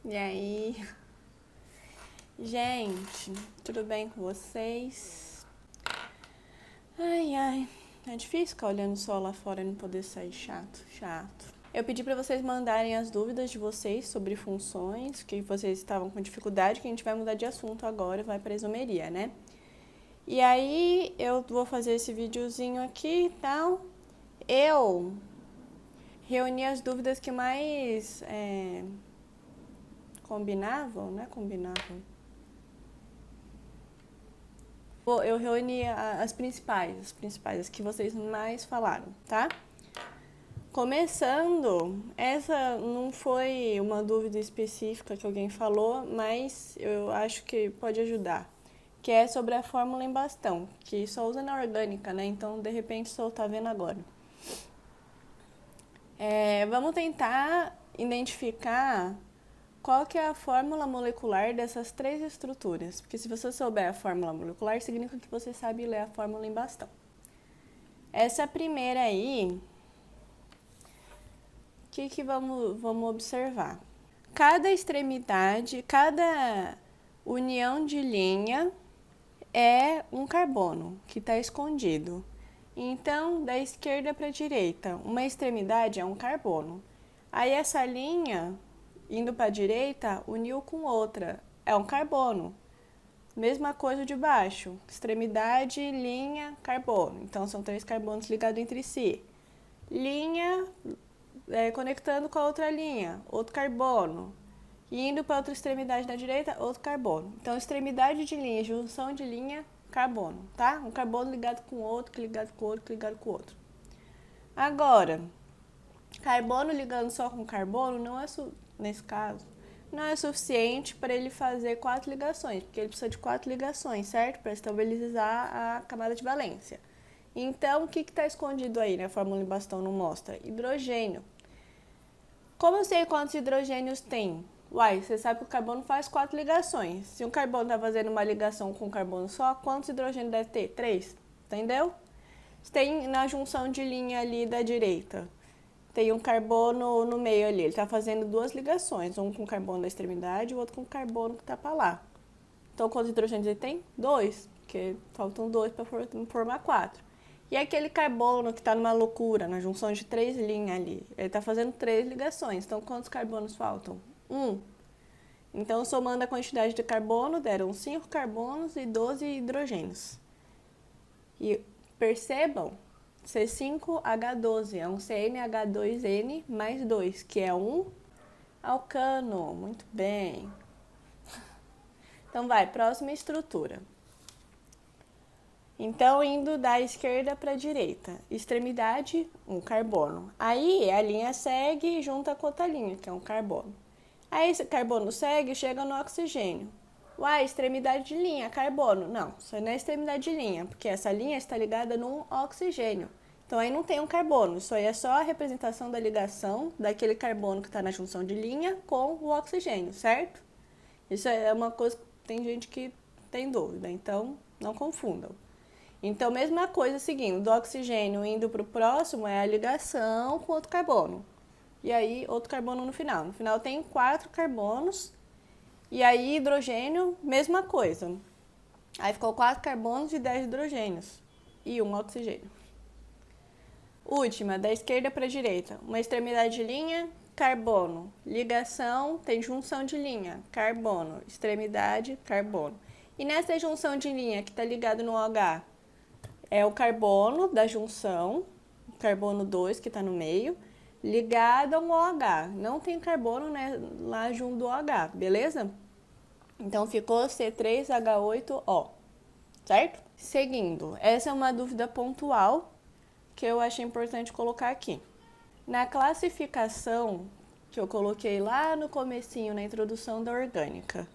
E aí, gente, tudo bem com vocês? Ai, é difícil ficar olhando só lá fora e não poder sair, chato. Eu pedi para vocês mandarem as dúvidas de vocês sobre funções, que vocês estavam com dificuldade, que a gente vai mudar de assunto agora, vai para isomeria, né? E aí, eu vou fazer esse videozinho aqui e tal. Eu reuni as dúvidas que mais combinavam, né? Eu reuni as principais, as que vocês mais falaram, tá? Começando, essa não foi uma dúvida específica que alguém falou, mas eu acho que pode ajudar, que é sobre a fórmula em bastão, que só usa na orgânica, né? Então, de repente, só tá vendo agora. Vamos tentar identificar qual que é a fórmula molecular dessas três estruturas, porque se você souber a fórmula molecular, significa que você sabe ler a fórmula em bastão. Essa primeira aí, o que vamos observar? Cada extremidade, cada união de linha é um carbono que está escondido. Então, da esquerda para a direita, uma extremidade é um carbono. Aí essa linha, indo para a direita, uniu com outra, é um carbono. Mesma coisa de baixo, extremidade, linha, carbono. Então, são três carbonos ligados entre si. Linha conectando com a outra linha, outro carbono. E indo para outra extremidade da direita, outro carbono. Então, extremidade de linha, junção de linha, carbono, tá? Um carbono ligado com outro, que ligado com outro, que ligado com outro. Agora, carbono ligando só com carbono, não é nesse caso, não é suficiente para ele fazer 4 ligações, porque ele precisa de 4 ligações, certo? Para estabilizar a camada de valência. Então, o que está escondido aí, né? A fórmula em bastão não mostra? Hidrogênio. Como eu sei quantos hidrogênios tem? Uai, você sabe que o carbono faz 4 ligações. Se um carbono está fazendo uma ligação com um carbono só, quantos hidrogênios deve ter? 3. Entendeu? Tem na junção de linha ali da direita, tem um carbono no meio ali. Ele está fazendo 2 ligações, um com o carbono da extremidade e o outro com o carbono que está para lá. Então, quantos hidrogênios ele tem? 2, porque faltam 2 para formar 4. E aquele carbono que está numa loucura, na junção de 3 linhas ali, ele está fazendo 3 ligações. Então, quantos carbonos faltam? 1. Então, somando a quantidade de carbono, deram 5 carbonos e 12 hidrogênios. E percebam, C5H12 é um CnH2n mais 2, que é um alcano. Muito bem. Então, vai, próxima estrutura. Então, indo da esquerda para a direita, extremidade, um carbono. Aí, a linha segue e junta com outra linha, que é um carbono. Aí, esse carbono segue e chega no oxigênio. Uai, extremidade de linha, carbono. Não, isso não é extremidade de linha, porque essa linha está ligada num oxigênio. Então, aí não tem um carbono, isso aí é só a representação da ligação daquele carbono que está na junção de linha com o oxigênio, certo? Isso é uma coisa que tem gente que tem dúvida, então não confundam. Então, mesma coisa seguindo, do oxigênio indo para o próximo é a ligação com outro carbono. E aí, outro carbono no final. No final tem 4 carbonos. E aí, hidrogênio, mesma coisa. Aí ficou 4 carbonos e 10 hidrogênios. E um oxigênio. Última, da esquerda para a direita. Uma extremidade de linha, carbono. Ligação, tem junção de linha, carbono. Extremidade, carbono. E nessa junção de linha que está ligado no OH, é o carbono da junção, carbono 2 que está no meio, ligado ao OH. Não tem carbono, né, lá junto do OH, beleza? Então ficou C3H8O, certo? Seguindo, essa é uma dúvida pontual que eu achei importante colocar aqui. Na classificação que eu coloquei lá no comecinho, na introdução da orgânica,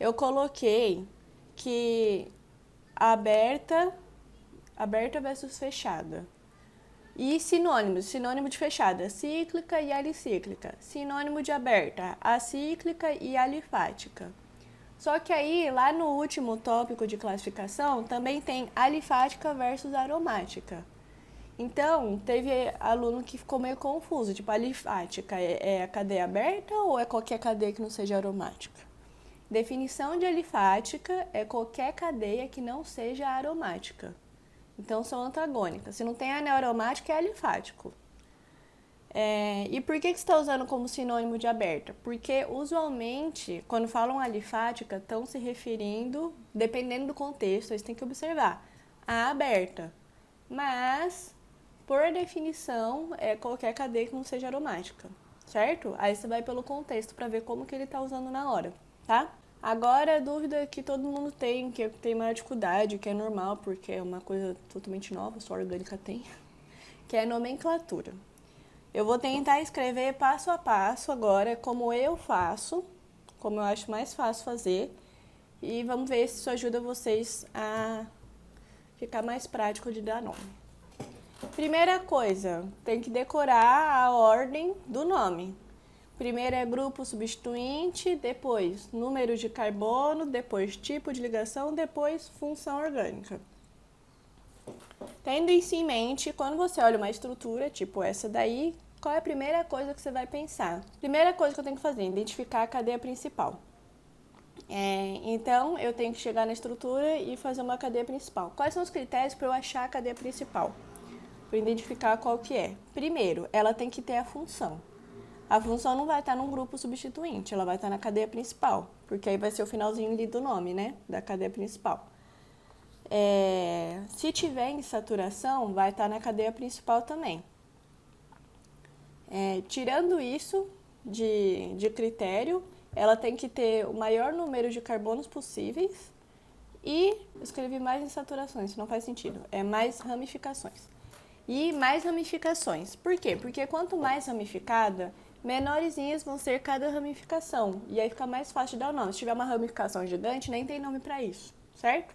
eu coloquei que aberta versus fechada. E sinônimos, sinônimo de fechada, cíclica e alicíclica. Sinônimo de aberta, acíclica e alifática. Só que aí, lá no último tópico de classificação, também tem alifática versus aromática. Então, teve aluno que ficou meio confuso, tipo, alifática é a cadeia aberta ou é qualquer cadeia que não seja aromática? Definição de alifática é qualquer cadeia que não seja aromática. Então, são antagônicas. Se não tem anel aromático, é alifático. E por que você está usando como sinônimo de aberta? Porque, usualmente, quando falam alifática, estão se referindo, dependendo do contexto, eles têm que observar, a aberta. Mas, por definição, é qualquer cadeia que não seja aromática, certo? Aí você vai pelo contexto para ver como que ele está usando na hora, tá? Agora, a dúvida que todo mundo tem, que eu tenho maior dificuldade, que é normal, porque é uma coisa totalmente nova, só a orgânica tem, que é a nomenclatura. Eu vou tentar escrever passo a passo agora, como eu faço, como eu acho mais fácil fazer, e vamos ver se isso ajuda vocês a ficar mais prático de dar nome. Primeira coisa, tem que decorar a ordem do nome. Primeiro é grupo substituinte, depois número de carbono, depois tipo de ligação, depois função orgânica. Tendo isso em mente, quando você olha uma estrutura, tipo essa daí, qual é a primeira coisa que você vai pensar? Primeira coisa que eu tenho que fazer, identificar a cadeia principal. Então, eu tenho que chegar na estrutura e fazer uma cadeia principal. Quais são os critérios para eu achar a cadeia principal? Para identificar qual que é. Primeiro, ela tem que ter a função. A função não vai estar num grupo substituinte, ela vai estar na cadeia principal, porque aí vai ser o finalzinho ali do nome, né, da cadeia principal. Se tiver em saturação, vai estar na cadeia principal também. Tirando isso de critério, ela tem que ter o maior número de carbonos possíveis e escrevi mais insaturações, isso não faz sentido, mais ramificações. E mais ramificações. Por quê? Porque quanto mais ramificada, menorzinhas vão ser cada ramificação. E aí fica mais fácil de dar o nome. Se tiver uma ramificação gigante, nem tem nome para isso, certo?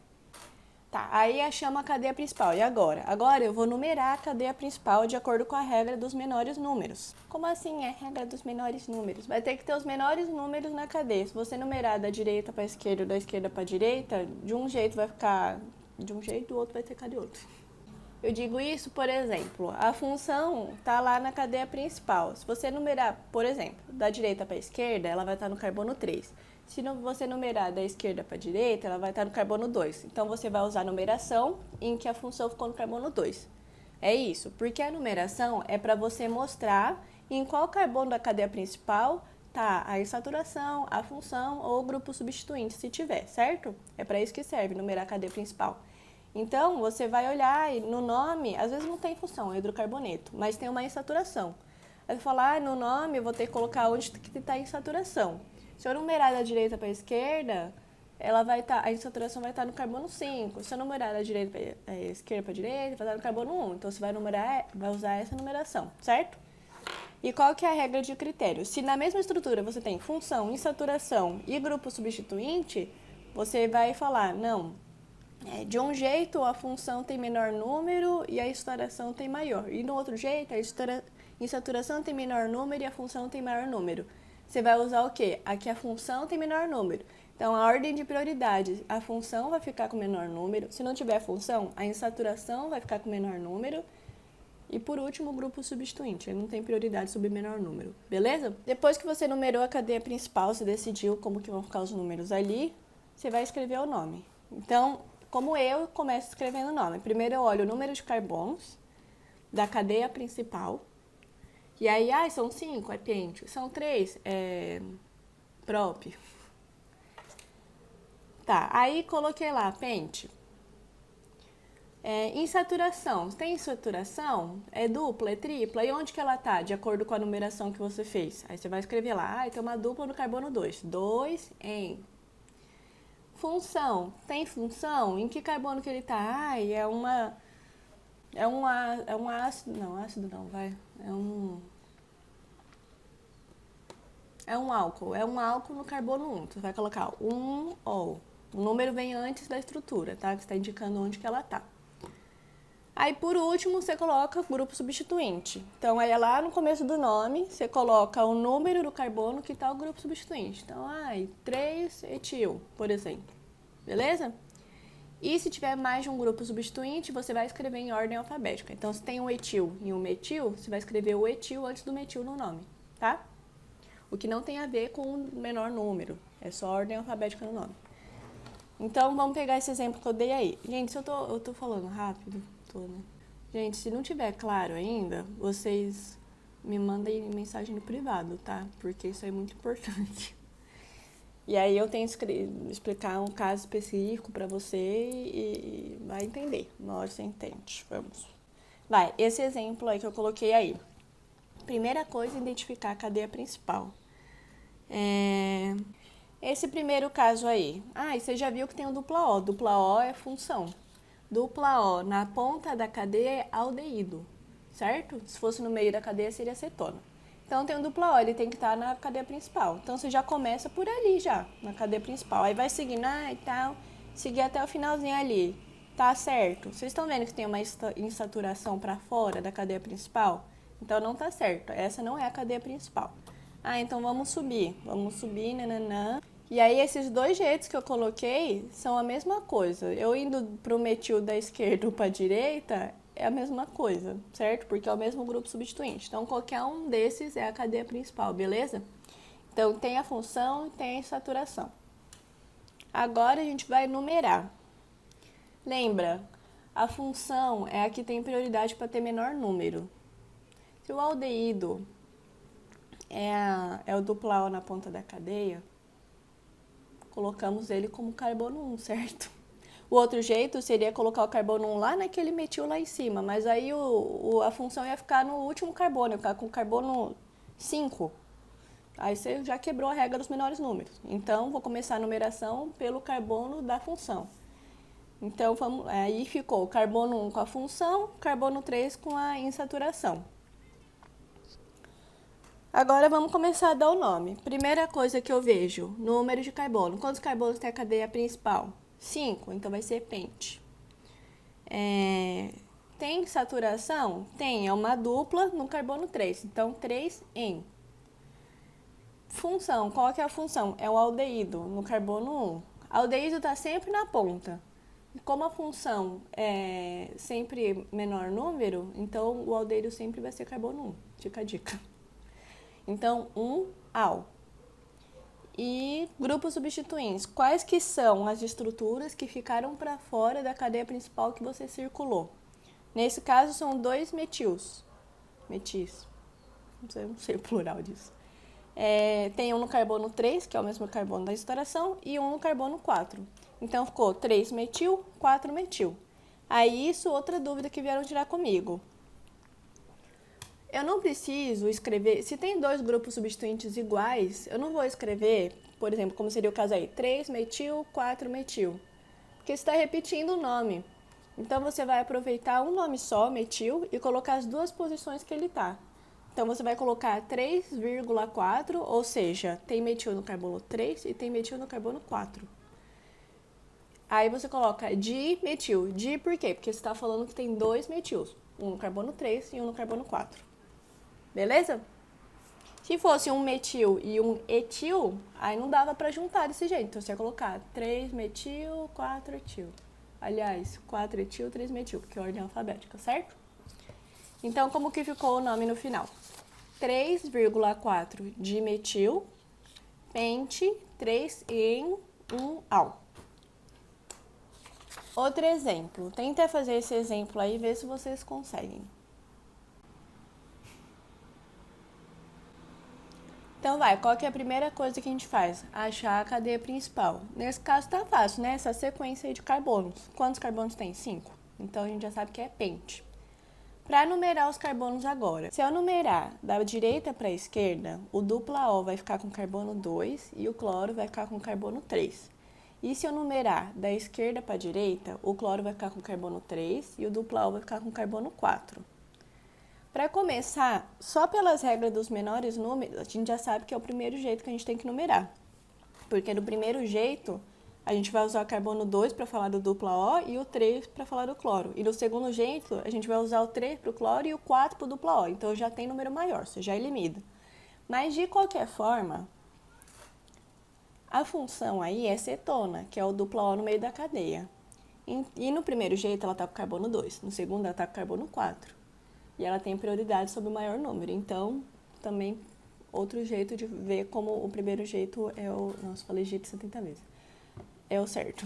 Tá, aí achamos a cadeia principal. E agora? Agora eu vou numerar a cadeia principal de acordo com a regra dos menores números. Como assim é a regra dos menores números? Vai ter que ter os menores números na cadeia. Se você numerar da direita para a esquerda ou da esquerda para a direita, de um jeito vai ficar de um jeito, o outro vai ficar de outro. Eu digo isso, por exemplo, a função está lá na cadeia principal. Se você numerar, por exemplo, da direita para a esquerda, ela vai estar no carbono 3. Se você numerar da esquerda para a direita, ela vai estar no carbono 2. Então, você vai usar a numeração em que a função ficou no carbono 2. É isso, porque a numeração é para você mostrar em qual carbono da cadeia principal está a insaturação, a função ou o grupo substituinte, se tiver, certo? É para isso que serve, numerar a cadeia principal. Então, você vai olhar e no nome, às vezes não tem função, é hidrocarboneto, mas tem uma insaturação. Aí você fala, no nome eu vou ter que colocar onde está a insaturação. Se eu numerar da direita para a esquerda, a insaturação vai estar no carbono 5. Se eu numerar da direita para a esquerda para a direita, vai estar no carbono 1. Então, você vai usar essa numeração, certo? E qual que é a regra de critério? Se na mesma estrutura você tem função, insaturação e grupo substituinte, você vai falar, não, de um jeito a função tem menor número e a insaturação tem maior. E no outro jeito, a insaturação tem menor número e a função tem maior número. Você vai usar o quê? Aqui a função tem menor número. Então, a ordem de prioridade, a função vai ficar com menor número. Se não tiver função, a insaturação vai ficar com menor número. E por último, o grupo substituinte. Ele não tem prioridade sobre menor número. Beleza? Depois que você numerou a cadeia principal, você decidiu como que vão ficar os números ali, você vai escrever o nome. Então, como eu começo escrevendo o nome. Primeiro eu olho o número de carbonos da cadeia principal. E aí, são 5, é pente. São 3, é prop. Tá, aí coloquei lá, pente. Insaturação. Tem insaturação? É dupla, é tripla? E onde que ela tá, de acordo com a numeração que você fez? Aí você vai escrever lá, tem uma dupla no carbono 2. 2 em... Função. Tem função? Em que carbono que ele tá? É um ácido. Não, ácido não, vai. É um álcool. É um álcool no carbono 1. Você vai colocar 1-ol. O número vem antes da estrutura, tá? Que está indicando onde que ela tá. Aí, por último, você coloca o grupo substituinte. Então, aí lá no começo do nome, você coloca o número do carbono que está o grupo substituinte. Então, 3-etil, por exemplo. Beleza? E se tiver mais de um grupo substituinte, você vai escrever em ordem alfabética. Então, se tem um etil e um metil, você vai escrever o etil antes do metil no nome, tá? O que não tem a ver com o menor número, é só ordem alfabética no nome. Então, vamos pegar esse exemplo que eu dei aí. Gente, se eu tô falando rápido, né? Gente, se não tiver claro ainda, vocês me mandem mensagem no privado, tá? Porque isso é muito importante. E aí eu tenho que explicar um caso específico para você e vai entender. Na hora você entende. Vamos. Vai, esse exemplo aí que eu coloquei aí. Primeira coisa, identificar a cadeia principal. Esse primeiro caso aí. E você já viu que tem o dupla O. Dupla O é função. Dupla O na ponta da cadeia é aldeído, certo? Se fosse no meio da cadeia seria cetona. Então, tem um dupla O, ele tem que estar na cadeia principal. Então, você já começa por ali já, na cadeia principal. Aí vai seguindo, e tal, seguir até o finalzinho ali. Tá certo. Vocês estão vendo que tem uma insaturação para fora da cadeia principal? Então, não tá certo. Essa não é a cadeia principal. Então vamos subir. Vamos subir, nananã. E aí, esses dois jeitos que eu coloquei são a mesma coisa. Eu indo pro metil da esquerda ou pra direita, é a mesma coisa, certo? Porque é o mesmo grupo substituinte. Então, qualquer um desses é a cadeia principal, beleza? Então, tem a função e tem a saturação. Agora, a gente vai numerar. Lembra, a função é a que tem prioridade para ter menor número. Se o aldeído é o dupla O na ponta da cadeia, colocamos ele como carbono 1, certo? O outro jeito seria colocar o carbono 1 lá naquele metil lá em cima, mas aí a função ia ficar no último carbono, ia ficar com o carbono 5. Aí você já quebrou a regra dos menores números. Então, vou começar a numeração pelo carbono da função. Então, aí ficou o carbono 1 com a função, carbono 3 com a insaturação. Agora, vamos começar a dar o nome. Primeira coisa que eu vejo, número de carbono. Quantos carbonos tem a cadeia principal? 5, então vai ser pente. Tem saturação? Tem, é uma dupla no carbono 3, então 3 em. Função, qual que é a função? É o aldeído no carbono 1. Aldeído está sempre na ponta. Como a função é sempre menor número, então o aldeído sempre vai ser carbono 1. Fica a dica. Então, 1-al. E grupos substituintes. Quais que são as estruturas que ficaram para fora da cadeia principal que você circulou? Nesse caso, são 2 metis. Não sei o plural disso. Tem um no carbono 3, que é o mesmo carbono da instauração, e um no carbono 4. Então, ficou 3 metil, 4 metil. Aí, isso, outra dúvida que vieram tirar comigo. Eu não preciso escrever, se tem 2 grupos substituintes iguais, eu não vou escrever, por exemplo, como seria o caso aí, 3 metil, 4 metil, porque você está repetindo o nome. Então, você vai aproveitar um nome só, metil, e colocar as 2 posições que ele está. Então, você vai colocar 3,4, ou seja, tem metil no carbono 3 e tem metil no carbono 4. Aí, você coloca dimetil. Di por quê? Porque você está falando que tem 2 metils, um no carbono 3 e um no carbono 4. Beleza? Se fosse um metil e um etil, aí não dava para juntar desse jeito. Então, você ia colocar 3 metil, 4 etil. Aliás, 4 etil, 3 metil, porque é ordem alfabética, certo? Então, como que ficou o nome no final? 3,4 dimetil, pente, 3 em 1-al. Outro exemplo. Tenta fazer esse exemplo aí e ver se vocês conseguem. Então, qual que é a primeira coisa que a gente faz? Achar a cadeia principal. Nesse caso, tá fácil, né? Essa sequência aí de carbonos. Quantos carbonos tem? 5. Então, a gente já sabe que é pente. Para numerar os carbonos agora, se eu numerar da direita para a esquerda, o dupla O vai ficar com carbono 2 e o cloro vai ficar com carbono 3. E se eu numerar da esquerda para a direita, o cloro vai ficar com carbono 3 e o dupla O vai ficar com carbono 4. Para começar, só pelas regras dos menores números, a gente já sabe que é o primeiro jeito que a gente tem que numerar. Porque no primeiro jeito, a gente vai usar o carbono 2 para falar do dupla O e o 3 para falar do cloro. E no segundo jeito, a gente vai usar o 3 para o cloro e o 4 para o dupla O. Então, já tem número maior, você já elimina. Mas, de qualquer forma, a função aí é cetona, que é o dupla O no meio da cadeia. E no primeiro jeito ela está com carbono 2, no segundo ela está com carbono 4. E ela tem prioridade sobre o maior número. Então, também outro jeito de ver como o primeiro jeito é o... Nossa, falei jeito 70 vezes. É o certo.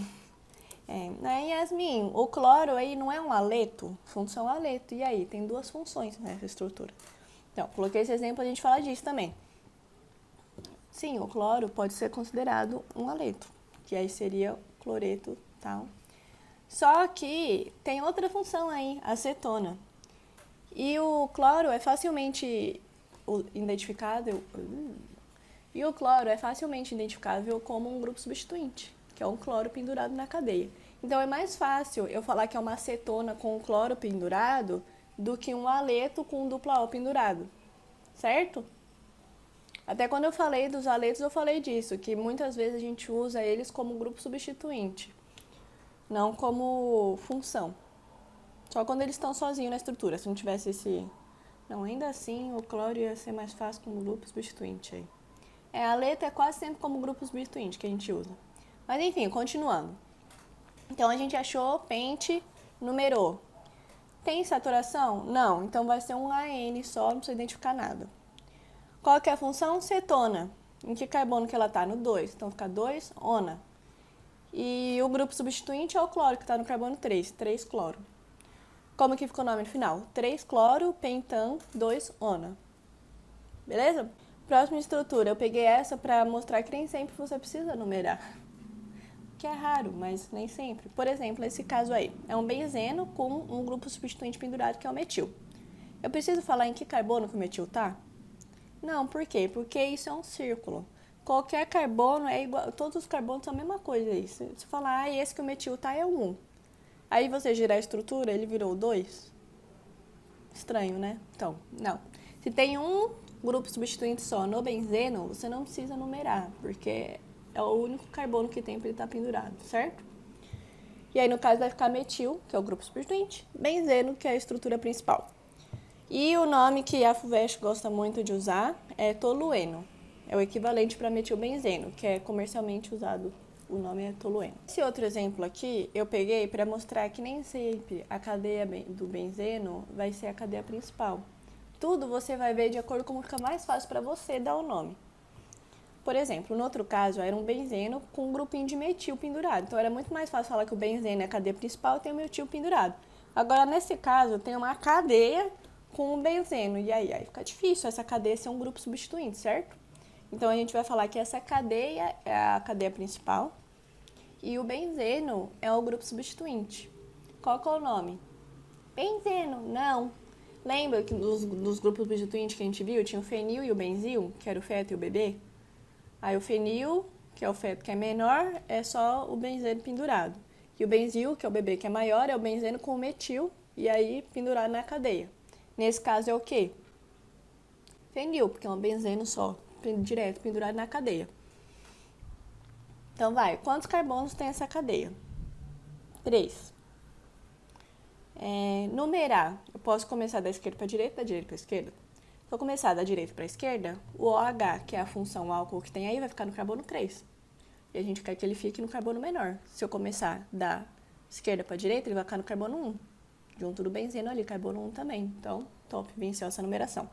Yasmin, o cloro aí não é um aleto? Função aleto. E aí? Tem duas funções nessa estrutura. Então, coloquei esse exemplo, a gente fala disso também. Sim, o cloro pode ser considerado um aleto, que aí seria cloreto, tal. Só que tem outra função aí, acetona. E o cloro é facilmente identificável. E o cloro é facilmente identificável como um grupo substituinte, que é um cloro pendurado na cadeia. Então é mais fácil eu falar que é uma acetona com um cloro pendurado do que um aleto com um dupla O pendurado, certo? Até quando eu falei dos aletos, eu falei disso, que muitas vezes a gente usa eles como grupo substituinte, não como função. Só quando eles estão sozinhos na estrutura, se não tivesse esse... Não, ainda assim o cloro ia ser mais fácil como grupo substituinte aí. Aleto é quase sempre como grupo substituinte que a gente usa. Mas enfim, continuando. Então a gente achou, pente, numerou. Tem saturação? Não, então vai ser um AN só, não precisa identificar nada. Qual que é a função? Cetona. Em que carbono que ela está? No 2. Então fica 2, ona. E o grupo substituinte é o cloro, que está no carbono 3, 3 cloro. Como que ficou o nome no final? 3 cloro, pentan, 2 ona. Beleza? Próxima estrutura, eu peguei essa para mostrar que nem sempre você precisa numerar. Que é raro, mas nem sempre. Por exemplo, esse caso aí, é um benzeno com um grupo substituinte pendurado que é o metil. Eu preciso falar em que carbono que o metil tá? Não, por quê? Porque isso é um círculo. Qualquer carbono é igual, todos os carbonos são a mesma coisa aí. Se você falar, esse que o metil tá é o 1. Aí você girar a estrutura, ele virou 2. Estranho, né? Então, não. Se tem um grupo substituinte só no benzeno, você não precisa numerar, porque é o único carbono que tem para ele estar pendurado, certo? E aí, no caso, vai ficar metil, que é o grupo substituinte, benzeno, que é a estrutura principal. E o nome que a FUVEST gosta muito de usar é tolueno. É o equivalente para metilbenzeno, que é comercialmente usado. O nome é tolueno. Esse outro exemplo aqui, eu peguei para mostrar que nem sempre a cadeia do benzeno vai ser a cadeia principal. Tudo você vai ver de acordo com como fica mais fácil para você dar o nome. Por exemplo, no outro caso, era um benzeno com um grupinho de metil pendurado. Então, era muito mais fácil falar que o benzeno é a cadeia principal e tem o metil pendurado. Agora, nesse caso, tem uma cadeia com um benzeno. E aí fica difícil essa cadeia ser um grupo substituinte, certo? Então, a gente vai falar que essa cadeia é a cadeia principal e o benzeno é o grupo substituinte. Qual que é o nome? Benzeno, não. Lembra que dos grupos substituintes que a gente viu, tinha o fenil e o benzil, que era o feto e o bebê? Aí o fenil, que é o feto que é menor, é só o benzeno pendurado. E o benzil, que é o bebê que é maior, é o benzeno com o metil, e aí pendurado na cadeia. Nesse caso é o quê? Fenil, porque é um benzeno só, direto, pendurado na cadeia. Então vai, quantos carbonos tem essa cadeia? 3. Numerar, eu posso começar da esquerda para a direita, da direita para a esquerda? Se eu começar da direita para a esquerda, o OH, que é a função álcool que tem aí, vai ficar no carbono 3. E a gente quer que ele fique no carbono menor. Se eu começar da esquerda para a direita, ele vai ficar no carbono 1. Junto do benzeno ali, carbono 1 também. Então, top, venceu essa numeração.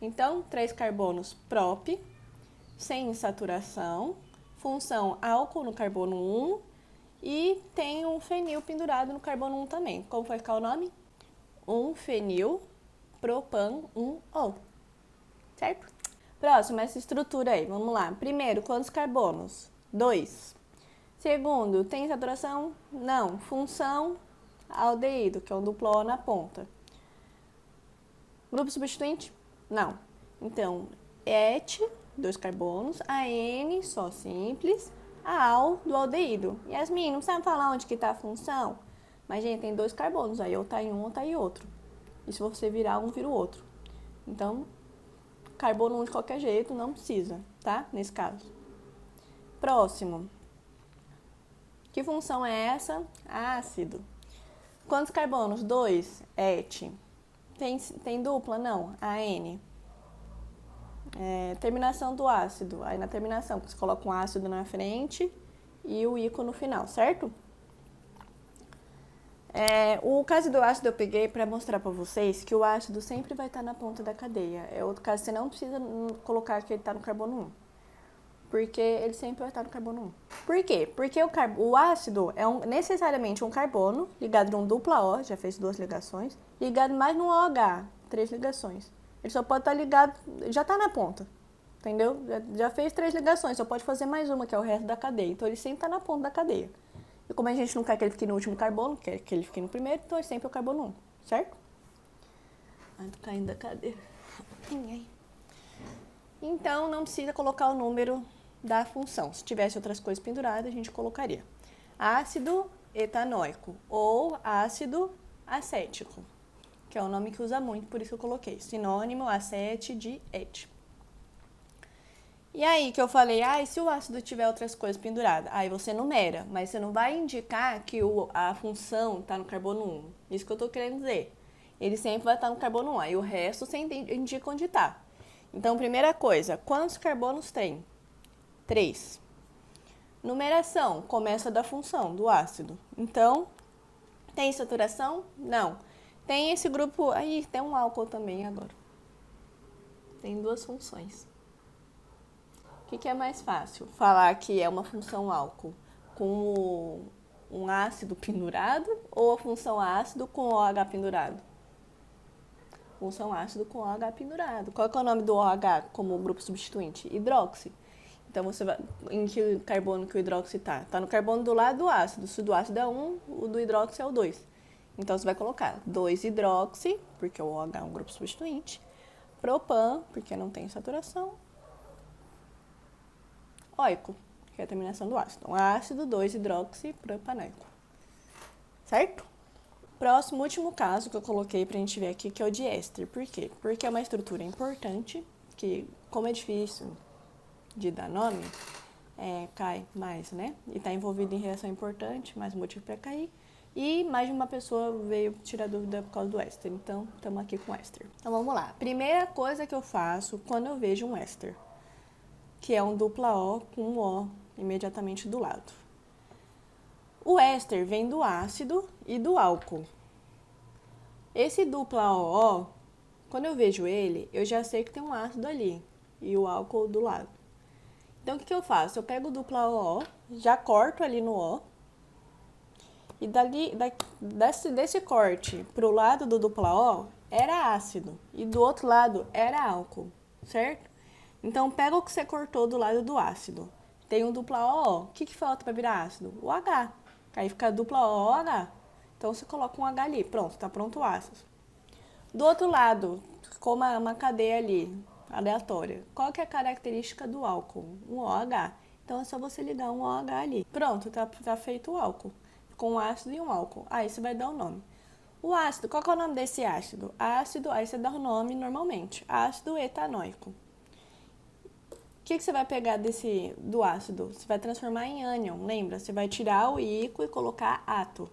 Então, 3 carbonos prop, sem saturação, função álcool no carbono 1 e tem um fenil pendurado no carbono 1 também. Como vai ficar o nome? 1-fenil propan 1-O. Certo? Próximo, essa estrutura aí. Vamos lá. Primeiro, quantos carbonos? 2. Segundo, tem saturação? Não. Função aldeído, que é um duplo O na ponta. Grupo substituinte? Não. Então, et, 2 carbonos, AN, só simples, AL do aldeído. Yasmin, não sabe falar onde que está a função? Mas, gente, tem 2 carbonos, aí ou tá em um ou tá em outro. E se você virar um, vira o outro. Então, carbono 1 de qualquer jeito, não precisa, tá? Nesse caso. Próximo. Que função é essa? Ácido. Quantos carbonos? 2. Et. Tem dupla? Não. AN. Terminação do ácido. Aí na terminação, você coloca um ácido na frente e o ícone no final, certo? O caso do ácido eu peguei para mostrar para vocês que o ácido sempre vai estar na ponta da cadeia. É outro caso, você não precisa colocar que ele está no carbono 1. Porque ele sempre vai estar no carbono 1. Por quê? Porque o ácido é necessariamente um carbono ligado num dupla O, já fez 2 ligações, ligado mais num OH, 3 ligações. Ele só pode estar ligado, já está na ponta, entendeu? Já fez 3 ligações, só pode fazer mais uma, que é o resto da cadeia. Então ele sempre está na ponta da cadeia. E como a gente não quer que ele fique no último carbono, quer que ele fique no primeiro, então é sempre o carbono 1, certo? Ai, tô caindo da cadeira. Então não precisa colocar o número da função. Se tivesse outras coisas penduradas, a gente colocaria ácido etanóico ou ácido acético, que é o nome que usa muito, por isso que eu coloquei. Sinônimo acete de et. E aí que eu falei, e se o ácido tiver outras coisas penduradas? Aí você numera, mas você não vai indicar que a função está no carbono 1. Isso que eu estou querendo dizer. Ele sempre vai estar no carbono 1, aí o resto você indica onde está. Então, primeira coisa, quantos carbonos tem? 3. Numeração, começa da função, do ácido. Então, tem saturação? Não. Tem esse grupo, aí tem um álcool também agora. Tem 2 funções. O que é mais fácil? Falar que é uma função álcool com um ácido pendurado ou a função ácido com OH pendurado? Função ácido com OH pendurado. Qual é o nome do OH como grupo substituinte? Hidróxido. Então, você vai, em que carbono que o hidróxido está? Está no carbono do lado do ácido. Se o do ácido é 1, o do hidróxido é o 2. Então, você vai colocar 2-hidroxi, porque o OH é um grupo substituinte. Propan, porque não tem saturação. Óico, que é a terminação do ácido. Então, ácido 2-hidroxipropanoico. Certo? Próximo, último caso que eu coloquei pra gente ver aqui, que é o de éster. Por quê? Porque é uma estrutura importante, que como é difícil de dar nome, cai mais, né? E está envolvido em reação importante, mais motivo para cair. E mais de uma pessoa veio tirar dúvida por causa do éster. Então, estamos aqui com éster. Então, vamos lá. Primeira coisa que eu faço quando eu vejo um éster, que é um dupla O com um O imediatamente do lado. O éster vem do ácido e do álcool. Esse dupla O, quando eu vejo ele, eu já sei que tem um ácido ali e o álcool do lado. Então, o que eu faço? Eu pego o dupla O, já corto ali no O, e desse corte pro lado do dupla O, era ácido, e do outro lado era álcool, certo? Então, pega o que você cortou do lado do ácido. Tem um dupla O, o que falta para virar ácido? O H. Aí fica dupla OH. Então, você coloca um H ali, pronto, tá pronto o ácido. Do outro lado, ficou uma cadeia ali, aleatória. Qual que é a característica do álcool? Um OH. Então, é só você ligar um OH ali. Pronto, tá feito o álcool. Com um ácido e um álcool. Aí você vai dar o nome. O ácido, qual que é o nome desse ácido? Ácido, aí você dá o nome normalmente. Ácido etanóico. O que você vai pegar do ácido? Você vai transformar em ânion, lembra? Você vai tirar o íquo e colocar ato.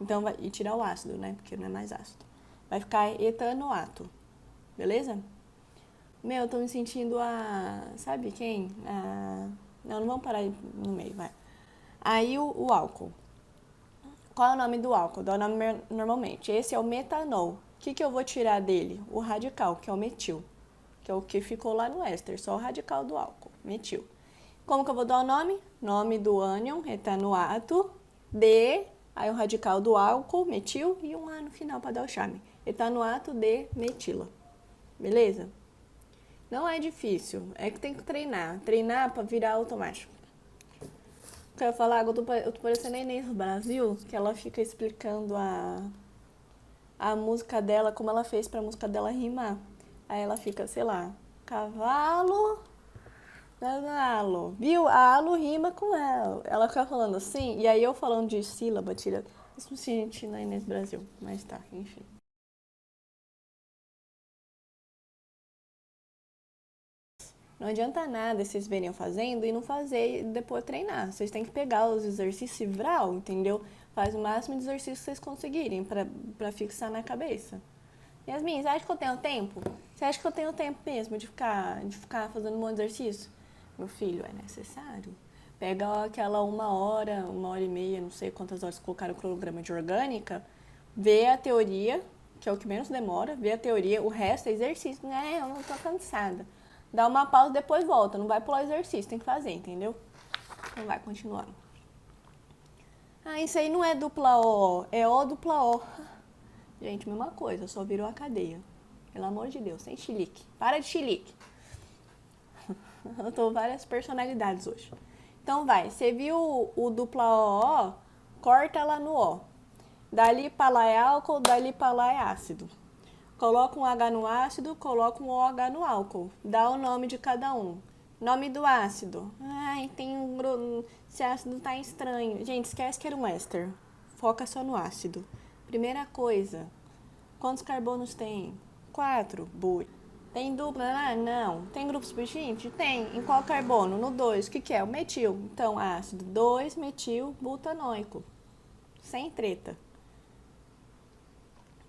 Então, e tirar o ácido, né? Porque não é mais ácido. Vai ficar etanoato. Beleza? Meu, eu tô me sentindo sabe quem? Não vamos parar no meio, vai. Aí o álcool. Qual é o nome do álcool? Dá o nome normalmente. Esse é o metanol. O que eu vou tirar dele? O radical, que é o metil. Que é o que ficou lá no éster, só o radical do álcool, metil. Como que eu vou dar o nome? Nome do ânion, etanoato, aí o radical do álcool, metil, e um A no final para dar o charme. Etanoato de metila. Beleza? Não é difícil, é que tem que treinar. Treinar para virar automático. Quero falar, eu tô parecendo a Inês do Brasil, que ela fica explicando a música dela, como ela fez pra música dela rimar. Aí ela fica, sei lá, cavalo, viu? A alo rima com ela. Ela fica falando assim, e aí eu falando de sílaba, isso me senti na Inês Brasil, mas tá, enfim. Não adianta nada vocês verem eu fazendo e não fazer e depois treinar. Vocês têm que pegar os exercícios e virar, entendeu? Faz o máximo de exercícios que vocês conseguirem pra fixar na cabeça. Yasmin, você acha que eu tenho tempo? Você acha que eu tenho tempo mesmo de ficar fazendo um monte de exercício? Meu filho, é necessário. Pega aquela 1 hora, 1 hora e meia, não sei quantas horas colocaram o cronograma de orgânica, vê a teoria, que é o que menos demora, vê a teoria, o resto é exercício. Eu não tô cansada. Dá uma pausa, depois volta. Não vai pular o exercício, tem que fazer, entendeu? Então vai, continuando. Isso aí não é dupla O, é O dupla O. Gente, mesma coisa, só virou a cadeia. Pelo amor de Deus, sem chilique. Para de chilique. Eu tô várias personalidades hoje. Então vai, você viu o dupla O, corta lá no O. Dali pra lá é álcool, dali pra lá é ácido. Coloca um H no ácido, coloca um OH no álcool. Dá o nome de cada um. Nome do ácido. Tem um... Esse ácido tá estranho. Gente, esquece que era um éster. Foca só no ácido. Primeira coisa. Quantos carbonos tem? 4. Bui. Tem dupla? Não. Tem grupo substituinte? Tem. Em qual carbono? No 2. O que é? O metil. Então, ácido 2-metil-butanoico. Sem treta.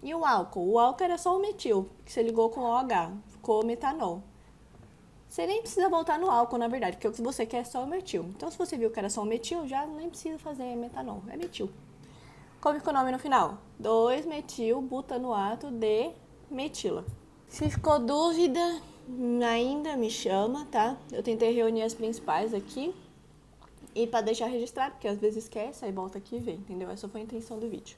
E o álcool? O álcool era só o metil, que você ligou com o OH, ficou metanol. Você nem precisa voltar no álcool, na verdade, porque o que você quer é só o metil. Então, se você viu que era só o metil, já nem precisa fazer metanol, é metil. Como ficou o nome no final? 2-metil-butanoato de metila. Se ficou dúvida, ainda me chama, tá? Eu tentei reunir as principais aqui. E pra deixar registrado, porque às vezes esquece, aí volta aqui e vê, entendeu? Essa foi a intenção do vídeo.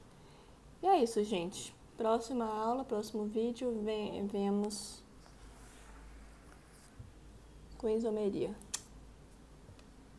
E é isso, gente. Próxima aula, próximo vídeo, vemos com isomeria.